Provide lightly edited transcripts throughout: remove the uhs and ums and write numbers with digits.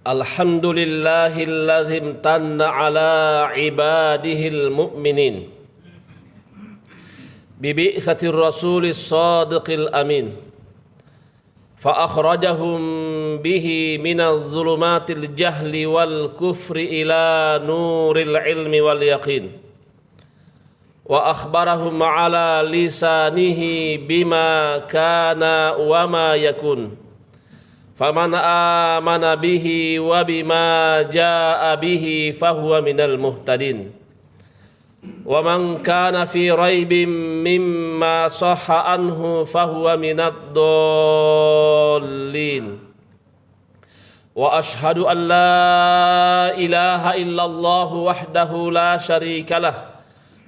Alhamdulillahilladzi imtanna ala ibadihil mu'minin bibi'satir rasulis sadiqil amin fa akhrajahum bihi minadh dhulumatil jahli wal kufri ila nuril ilmi wal yaqin wa akhbarahum ala lisanihi bima kana wa ma yakun faman amana bihi wa bima jaa bihi fahuwa minal muhtadin wa man kana fi raibin mimma sahha anhu fahuwa minad dallin wa ashhadu an la ilaha illallah wahdahu la syarika lah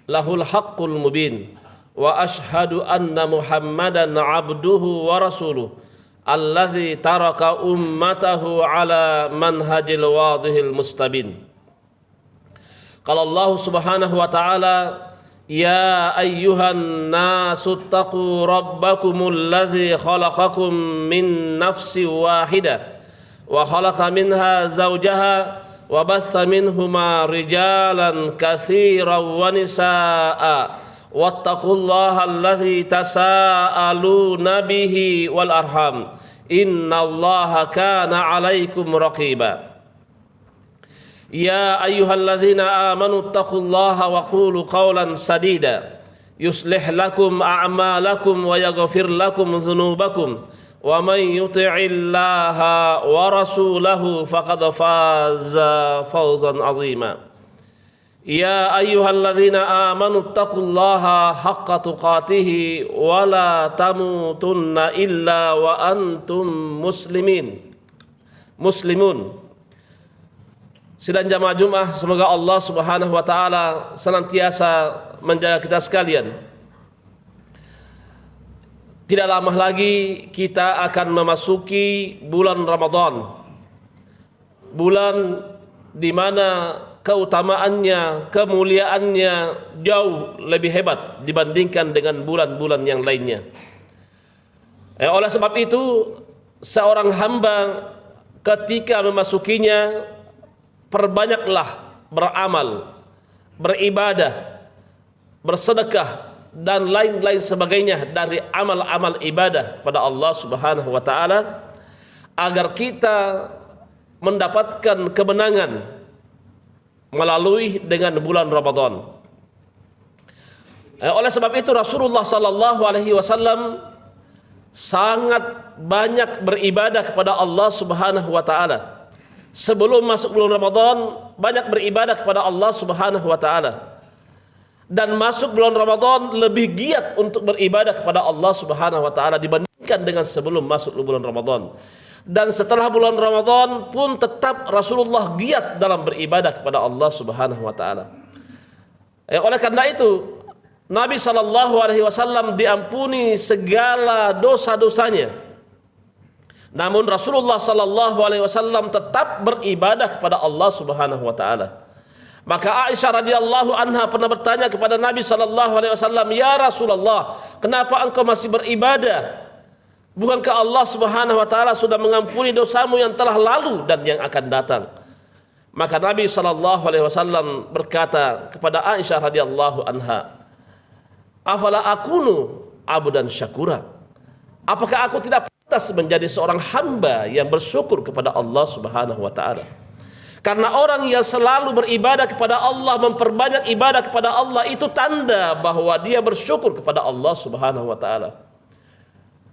lahul haqqul mubin wa ashhadu anna muhammadan abduhu wa rasuluh alladzi taraka ummatahu ala manhajil wadihil mustabin. Qala Allah subhanahu wa ta'ala ya ayyuhan nasu taqu rabbakumul ladzi khalaqakum min nafsin wahidah wa khalaqa minha zawjaha wa batha minhuma rijalan katsiran wa nisaa'a wattaqullaha allazi tasaaluna bihi wal arham innallaha kana 'alaikum raqiba. Ya ayyuhalladzina amanu taqullaha wa qulu qawlan sadida yuslih lakum a'malakum wa yaghfir lakum dhunubakum wa man yuti'illaha wa rasulahu faqad faza fawzan 'azima. Ya ayyuhalladzina amanu taqullaha haqqa tuqatih wa la tamutunna illa wa antum muslimun. Sidang jamaah Jumat, semoga Allah Subhanahu wa taala senantiasa menjaga kita sekalian. Tidak lama lagi kita akan memasuki bulan Ramadan. Bulan di mana keutamaannya, kemuliaannya jauh lebih hebat dibandingkan dengan bulan-bulan yang lainnya. Oleh sebab itu, seorang hamba ketika memasukinya, perbanyaklah beramal, beribadah, bersedekah, dan lain-lain sebagainya dari amal-amal ibadah pada Allah Subhanahu wa ta'ala, agar kita mendapatkan kemenangan melalui dengan bulan Ramadan. Oleh sebab itu Rasulullah sallallahu alaihi wasallam sangat banyak beribadah kepada Allah Subhanahu wa taala. Sebelum masuk bulan Ramadan banyak beribadah kepada Allah Subhanahu wa taala. Dan masuk bulan Ramadan lebih giat untuk beribadah kepada Allah Subhanahu wa taala dibandingkan dengan sebelum masuk bulan Ramadan. Dan setelah bulan Ramadan pun tetap Rasulullah giat dalam beribadah kepada Allah Subhanahu wa taala. Oleh karena itu Nabi sallallahu alaihi wasallam diampuni segala dosa-dosanya. Namun Rasulullah sallallahu alaihi wasallam tetap beribadah kepada Allah Subhanahu wa taala. Maka Aisyah radhiyallahu anha pernah bertanya kepada Nabi sallallahu alaihi wasallam, "Ya Rasulullah, kenapa engkau masih beribadah? Bukankah Allah Subhanahu wa taala sudah mengampuni dosamu yang telah lalu dan yang akan datang?" Maka Nabi sallallahu alaihi wasallam berkata kepada Aisyah radhiyallahu anha, "Afala akunu abdan syakura?" Apakah aku tidak pantas menjadi seorang hamba yang bersyukur kepada Allah Subhanahu wa taala? Karena orang yang selalu beribadah kepada Allah, memperbanyak ibadah kepada Allah, itu tanda bahwa dia bersyukur kepada Allah Subhanahu wa taala.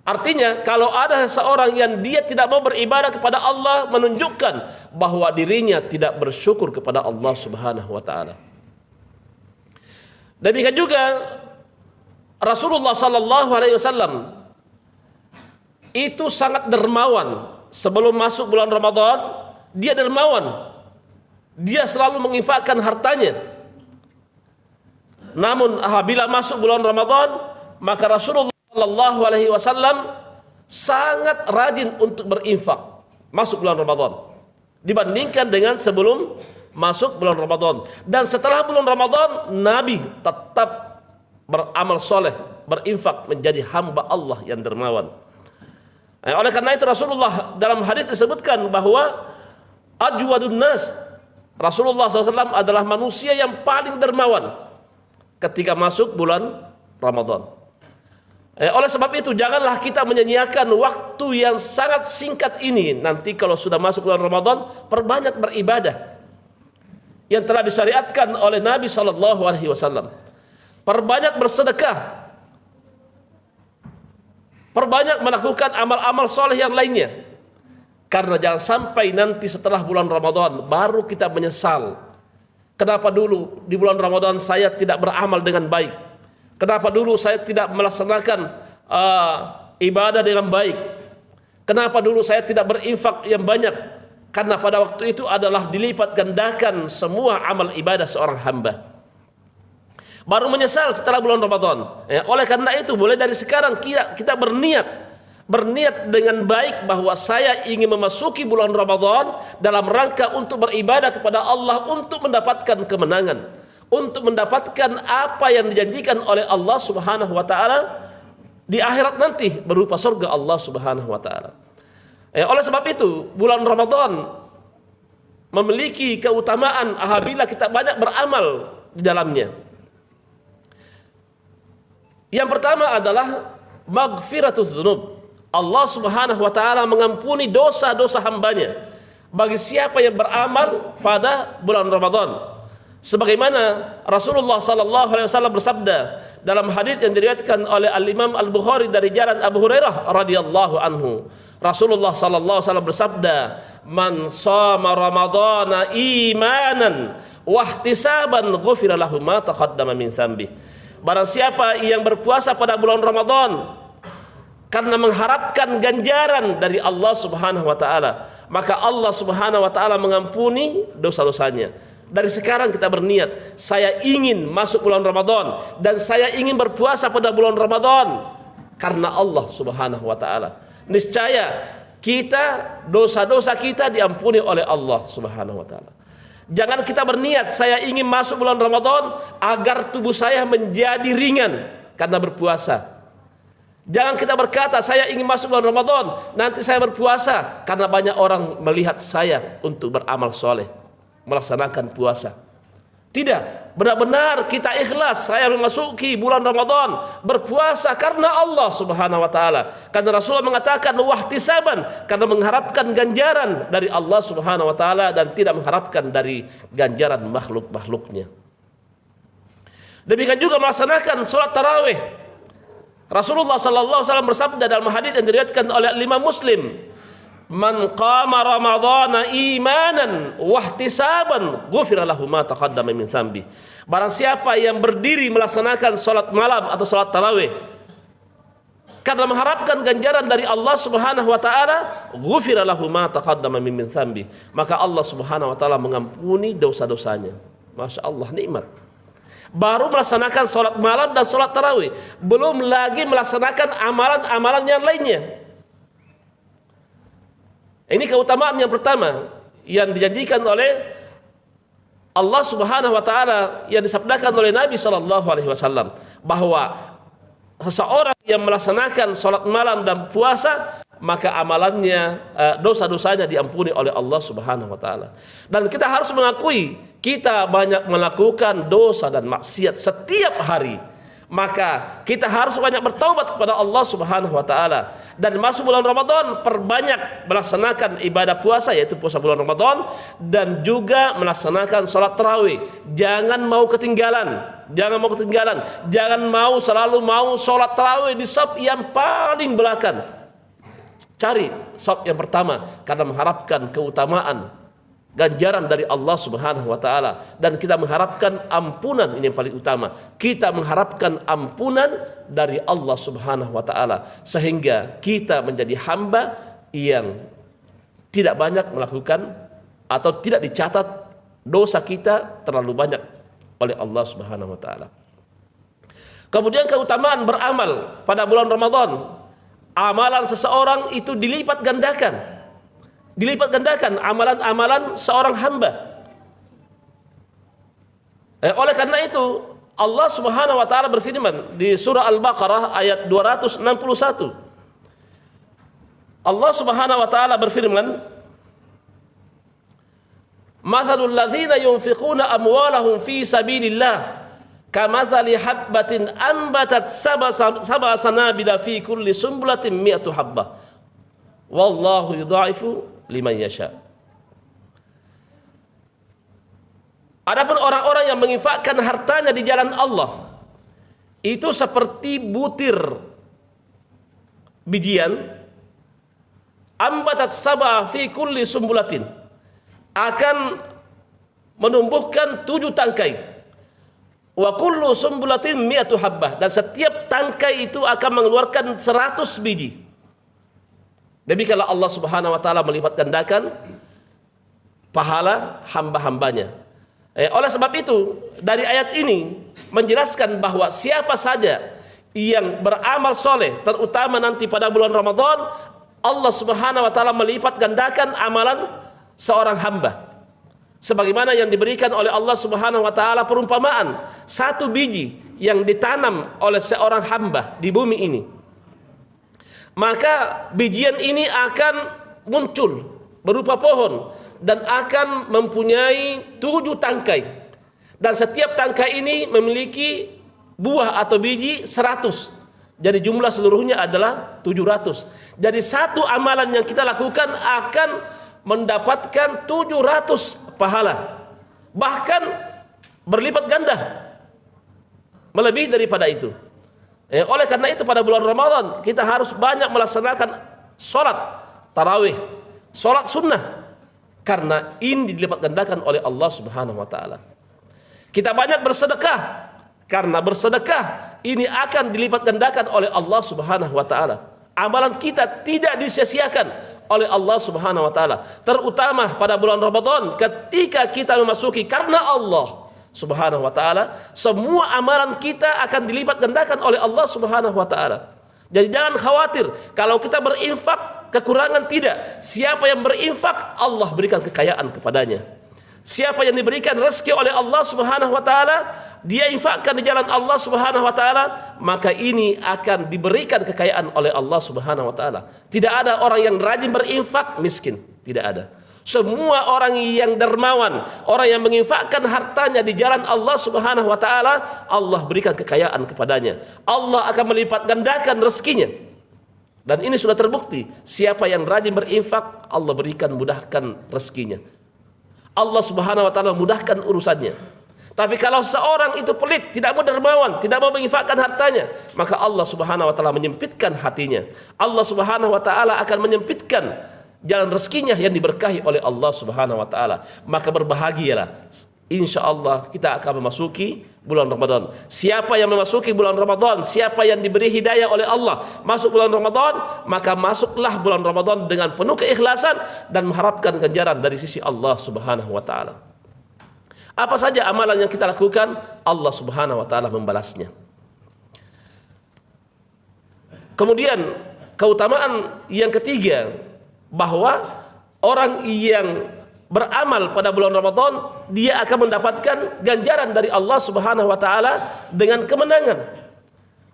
Artinya kalau ada seorang yang dia tidak mau beribadah kepada Allah, menunjukkan bahwa dirinya tidak bersyukur kepada Allah Subhanahu wa taala. Demikian juga Rasulullah sallallahu alaihi wasallam itu sangat dermawan. Sebelum masuk bulan Ramadan, dia dermawan. Dia selalu menginfakkan hartanya. Namun apabila masuk bulan Ramadan, maka Rasulullah sallallahu alaihi wasallam sangat rajin untuk berinfak masuk bulan Ramadan dibandingkan dengan sebelum masuk bulan Ramadan. Dan setelah bulan Ramadan, Nabi tetap beramal soleh, berinfak, menjadi hamba Allah yang dermawan. Oleh karena itu Rasulullah dalam hadis disebutkan bahwa ajwadun nas. Rasulullah SAW adalah manusia yang paling dermawan ketika masuk bulan Ramadan. Oleh sebab itu janganlah kita menyanyiakan waktu yang sangat singkat ini. Nanti kalau sudah masuk bulan Ramadan, perbanyak beribadah yang telah disyariatkan oleh Nabi SAW. Perbanyak bersedekah, perbanyak melakukan amal-amal soleh yang lainnya. Karena jangan sampai nanti setelah bulan Ramadan baru kita menyesal. Kenapa dulu di bulan Ramadan saya tidak beramal dengan baik? Kenapa dulu saya tidak melaksanakan ibadah dengan baik? Kenapa dulu saya tidak berinfak yang banyak? Karena pada waktu itu adalah dilipat gandakan semua amal ibadah seorang hamba. Baru menyesal setelah bulan Ramadan. Oleh karena itu mulai dari sekarang kita berniat dengan baik bahwa saya ingin memasuki bulan Ramadan dalam rangka untuk beribadah kepada Allah, untuk mendapatkan kemenangan, untuk mendapatkan apa yang dijanjikan oleh Allah Subhanahu wa taala di akhirat nanti berupa surga Allah Subhanahu wa taala. Oleh sebab itu bulan Ramadan memiliki keutamaan apabila kita banyak beramal di dalamnya. Yang pertama adalah maghfiratul dzunub. Allah Subhanahu wa taala mengampuni dosa-dosa hambanya bagi siapa yang beramal pada bulan Ramadan. Sebagaimana Rasulullah sallallahu alaihi wasallam bersabda dalam hadis yang diriwayatkan oleh Al-Imam Al-Bukhari dari jalan Abu Hurairah radhiyallahu anhu. Rasulullah sallallahu alaihi wasallam bersabda, "Man shama ramadhana imanan wa ihtisaban ghufira lahu ma taqaddama min dzambi." Barang siapa yang berpuasa pada bulan Ramadan karena mengharapkan ganjaran dari Allah Subhanahu wa taala, maka Allah Subhanahu wa taala mengampuni dosa-dosanya. Dari sekarang kita berniat, saya ingin masuk bulan Ramadan dan saya ingin berpuasa pada bulan Ramadan karena Allah Subhanahu wa taala. Niscaya dosa-dosa kita diampuni oleh Allah Subhanahu wa taala. Jangan kita berniat saya ingin masuk bulan Ramadan agar tubuh saya menjadi ringan karena berpuasa. Jangan kita berkata saya ingin masuk bulan Ramadan nanti saya berpuasa karena banyak orang melihat saya untuk beramal soleh, melaksanakan puasa. Tidak, benar-benar kita ikhlas saya memasuki bulan Ramadan berpuasa karena Allah Subhanahu wa taala. Karena Rasulullah mengatakan wahtisaban, karena mengharapkan ganjaran dari Allah Subhanahu wa taala dan tidak mengharapkan dari ganjaran makhluk-makhluknya. Demikian juga melaksanakan salat tarawih. Rasulullah sallallahu alaihi wasallam bersabda dalam hadis yang diriwayatkan oleh Imam Muslim, "Man qama ramadhana imanan wahtisaban ghufira lahu ma taqaddama min dzambi." Barang siapa yang berdiri melaksanakan salat malam atau salat tarawih karena mengharapkan ganjaran dari Allah Subhanahu wa taala, ghufira lahu ma taqaddama min dzambi, maka Allah Subhanahu wa taala mengampuni dosa-dosanya. Masya Allah, nikmat. Baru melaksanakan salat malam dan salat tarawih, belum lagi melaksanakan amalan-amalan yang lainnya. Ini keutamaan yang pertama yang dijanjikan oleh Allah Subhanahu wa taala yang disabdakan oleh Nabi sallallahu alaihi wasallam bahwa seseorang yang melaksanakan salat malam dan puasa maka amalannya dosa-dosanya diampuni oleh Allah Subhanahu wa taala. Dan kita harus mengakui kita banyak melakukan dosa dan maksiat setiap hari. Maka kita harus banyak bertaubat kepada Allah Subhanahu wa taala. Dan masuk bulan Ramadan perbanyak melaksanakan ibadah puasa yaitu puasa bulan Ramadan dan juga melaksanakan salat tarawih. Jangan mau ketinggalan. Jangan mau selalu salat tarawih di shaf yang paling belakang. Cari shaf yang pertama karena mengharapkan keutamaan ganjaran dari Allah Subhanahu wa taala dan kita mengharapkan ampunan. Ini yang paling utama. Kita mengharapkan ampunan dari Allah Subhanahu wa taala sehingga kita menjadi hamba yang tidak banyak melakukan atau tidak dicatat dosa kita terlalu banyak oleh Allah Subhanahu wa taala. Kemudian keutamaan beramal pada bulan Ramadan. Amalan seseorang itu dilipat gandakan amalan-amalan seorang hamba. Oleh karena itu Allah Subhanahu wa taala berfirman di surah Al-Baqarah ayat 261. Allah Subhanahu wa taala berfirman, Mathalul ladzina yunfiquna amwalahum fi sabilillah kamathali habbatin ambatat sab'a sanabila fi kulli sumbulatin mi'atu habbah. Wallahu yudha'ifu liman yasha. Adapun orang-orang yang menginfakkan hartanya di jalan Allah, itu seperti butir bijian, ambatat sab'a fi kulli sumbulatin, akan menumbuhkan 7 tangkai. Wa kullu sumbulatin mi'atu habbah, dan setiap tangkai itu akan mengeluarkan 100 biji. Demikianlah Allah Subhanahu wa taala melipat gandakan pahala hamba-hambanya. Oleh sebab itu, dari ayat ini menjelaskan bahwa siapa saja yang beramal soleh, terutama nanti pada bulan Ramadan, Allah Subhanahu wa taala melipat gandakan amalan seorang hamba. Sebagaimana yang diberikan oleh Allah Subhanahu wa taala perumpamaan 1 biji yang ditanam oleh seorang hamba di bumi ini. Maka bijian ini akan muncul berupa pohon dan akan mempunyai 7 tangkai. Dan setiap tangkai ini memiliki buah atau biji 100. Jadi jumlah seluruhnya adalah 700. Jadi satu amalan yang kita lakukan akan mendapatkan 700 pahala. Bahkan berlipat ganda, melebihi daripada itu. Oleh karena itu pada bulan Ramadan kita harus banyak melaksanakan sholat tarawih, sholat sunnah, karena ini dilipat gandakan oleh Allah Subhanahu wa taala. Kita banyak bersedekah, karena bersedekah ini akan dilipat gandakan oleh Allah Subhanahu wa taala. Amalan kita tidak disia-siakan oleh Allah Subhanahu wa taala, terutama pada bulan Ramadan ketika kita memasuki, karena Allah Subhanahu wa taala semua amalan kita akan dilipat gandakan oleh Allah Subhanahu wa taala. Jadi jangan khawatir kalau kita berinfak kekurangan, tidak. Siapa yang berinfak, Allah berikan kekayaan kepadanya. Siapa yang diberikan rezeki oleh Allah Subhanahu wa taala, dia infakkan di jalan Allah Subhanahu wa taala, maka ini akan diberikan kekayaan oleh Allah Subhanahu wa taala. Tidak ada orang yang rajin berinfak miskin, tidak ada. Semua orang yang dermawan, orang yang menginfakkan hartanya di jalan Allah Subhanahu wa taala, Allah berikan kekayaan kepadanya. Allah akan melipat gandakan rezekinya. Dan ini sudah terbukti, siapa yang rajin berinfak, Allah berikan mudahkan rezekinya. Allah Subhanahu wa taala mudahkan urusannya. Tapi kalau seorang itu pelit, tidak mau dermawan, tidak mau menginfakkan hartanya, maka Allah Subhanahu wa taala menyempitkan hatinya. Allah Subhanahu wa taala akan menyempitkan jalan rezekinya yang diberkahi oleh Allah Subhanahu wa taala. Maka berbahagialah, insyaallah kita akan memasuki bulan Ramadan. Siapa yang memasuki bulan Ramadan, siapa yang diberi hidayah oleh Allah masuk bulan Ramadan, maka masuklah bulan Ramadan dengan penuh keikhlasan dan mengharapkan ganjaran dari sisi Allah Subhanahu wa taala. Apa saja amalan yang kita lakukan, Allah Subhanahu wa taala membalasnya. Kemudian keutamaan yang ketiga, bahwa orang yang beramal pada bulan Ramadan, dia akan mendapatkan ganjaran dari Allah Subhanahu wa taala dengan kemenangan.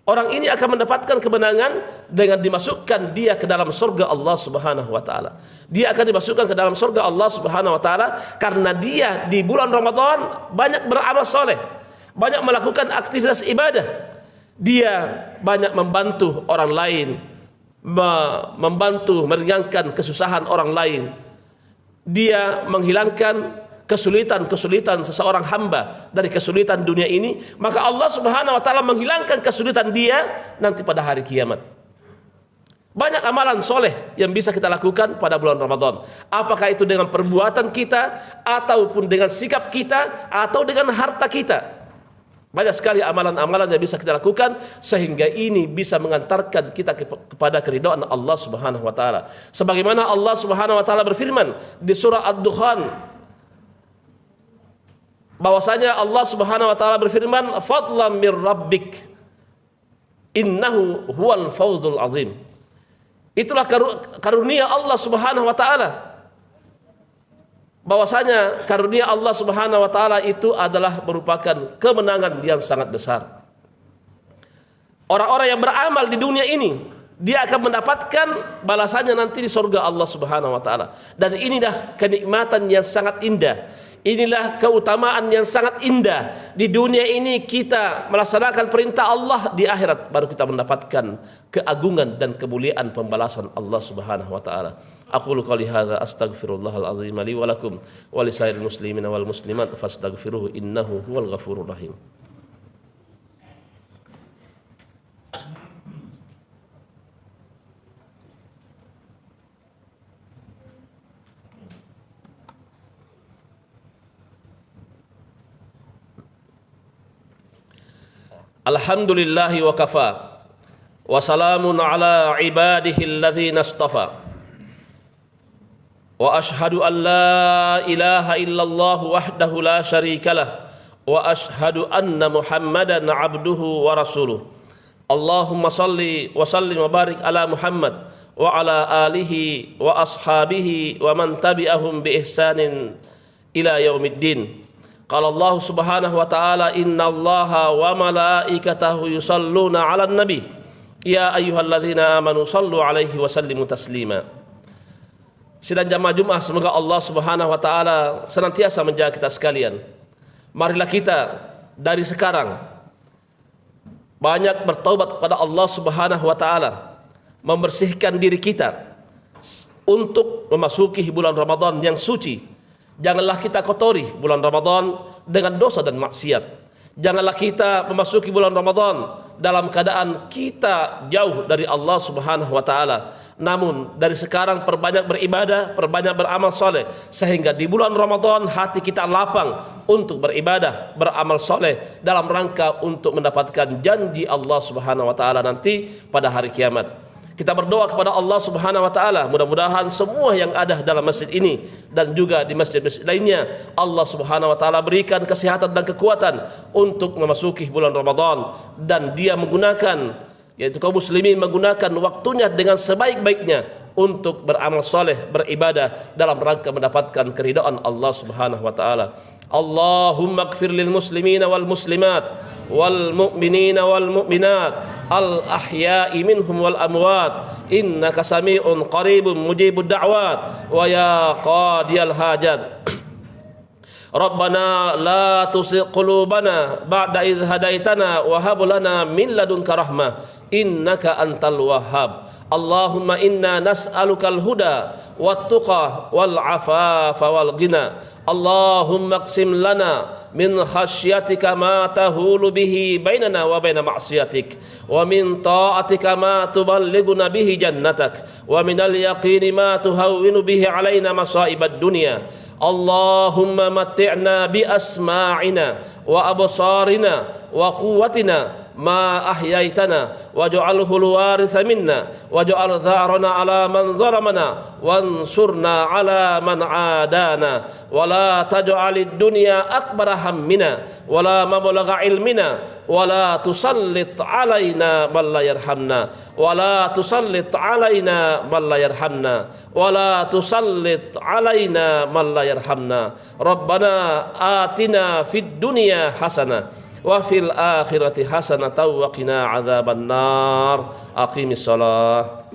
Orang ini akan mendapatkan kemenangan dengan dimasukkan dia ke dalam surga Allah Subhanahu wa taala. Dia akan dimasukkan ke dalam surga Allah Subhanahu wa taala karena dia di bulan Ramadan banyak beramal soleh, banyak melakukan aktivitas ibadah. Dia banyak membantu orang lain, membantu meringankan kesusahan orang lain. Dia menghilangkan kesulitan-kesulitan seseorang hamba dari kesulitan dunia ini, maka Allah Subhanahu wa taala menghilangkan kesulitan dia nanti pada hari kiamat. Banyak amalan soleh yang bisa kita lakukan pada bulan Ramadan, apakah itu dengan perbuatan kita, ataupun dengan sikap kita, atau dengan harta kita. Banyak sekali amalan-amalan yang bisa kita lakukan sehingga ini bisa mengantarkan kita kepada keridhaan Allah Subhanahu wa taala. Sebagaimana Allah Subhanahu wa taala berfirman di surah Ad-Dukhan, bahwasanya Allah Subhanahu wa taala berfirman, "Fadlan mir rabbik innahu huwal fawzul azim." Itulah karunia Allah Subhanahu wa taala. Bahwasanya karunia Allah Subhanahu wa taala itu adalah merupakan kemenangan yang sangat besar. Orang-orang yang beramal di dunia ini dia akan mendapatkan balasannya nanti di surga Allah Subhanahu wa taala. Dan inilah kenikmatan yang sangat indah. Inilah keutamaan yang sangat indah. Di dunia ini kita melaksanakan perintah Allah, di akhirat baru kita mendapatkan keagungan dan kemuliaan pembalasan Allah Subhanahu wa taala. Aqulu qouli hadza astaghfirullahal azim li wa lakum wa lisairil muslimin wal muslimat fastaghfiruhu innahu huwal ghafurur rahim. Alhamdulillahi wa kafa wa salamun ala ibadihi alladhina istafa wa ashhadu an la ilaha illallah wahdahu la syarikalah wa ashhadu anna Muhammadan abduhu wa rasuluh. Allahumma salli wa sallim wa barik ala Muhammad wa ala alihi wa ashabihi wa man tabi'ahum bi ihsanin ila yaumiddin. Qala Allah Subhanahu wa ta'ala innallaha wa malaikatahu yusalluna 'alan nabi ya ayyuhalladzina amanu sallu 'alaihi wa sallimu taslima. Sidang jamaah Jumat, semoga Allah Subhanahu wa ta'ala senantiasa menjaga kita sekalian. Marilah kita dari sekarang banyak bertaubat kepada Allah Subhanahu wa ta'ala, membersihkan diri kita untuk memasuki bulan Ramadan yang suci. Janganlah kita kotori bulan Ramadan dengan dosa dan maksiat. Janganlah kita memasuki bulan Ramadan dalam keadaan kita jauh dari Allah Subhanahu wa taala. Namun dari sekarang perbanyak beribadah, perbanyak beramal soleh, sehingga di bulan Ramadan hati kita lapang untuk beribadah, beramal soleh dalam rangka untuk mendapatkan janji Allah Subhanahu wa taala nanti pada hari kiamat. Kita berdoa kepada Allah Subhanahu wa taala, mudah-mudahan semua yang ada dalam masjid ini dan juga di masjid-masjid lainnya, Allah Subhanahu wa taala berikan kesehatan dan kekuatan untuk memasuki bulan Ramadan, dan dia menggunakan, yaitu kaum muslimin menggunakan waktunya dengan sebaik-baiknya untuk beramal soleh, beribadah dalam rangka mendapatkan keridhaan Allah Subhanahu wa taala. Allahumma ighfir lil muslimina wal muslimat wal mu'minina wal mu'minat al ahya'i minhum wal amwat innaka sami'un qaribun mujibud da'wat wa ya qadiyal hajat. Rabbana la tuzigh qulubana ba'da idh hadaitana wa hab lana min ladunka rahmah innaka antal wahhab. Allahumma inna nas'alukal huda wat tuqa wal afafa wal ghina. Allahumma qsim lana min khasyatika ma tahulu bihi bainana wa baina ma'siyatik wa min ta'atika ma tuballighuna bihi jannatak wa minal yaqini ma tuhawwinu bihi alaina masa'ibad dunya. Allahumma matti'na bi asma'ina wa absarina wa quwwatina ma ahyaitana waj'alhu al-waritha minna waj'al tha'rana ala man zalamana wansurna ala man adana wa la taj'alid dunya akbara hammina wa la mablagha ilmina wa la tusallit alaina man la yarhamna wa la tusallit alaina man la yarhamna wa la tusallit alaina man la yarhamna. Rabbana atina fid dunya hasanah wa fil akhirati hasanatan wa qina adzabannar. Aqimis shalah.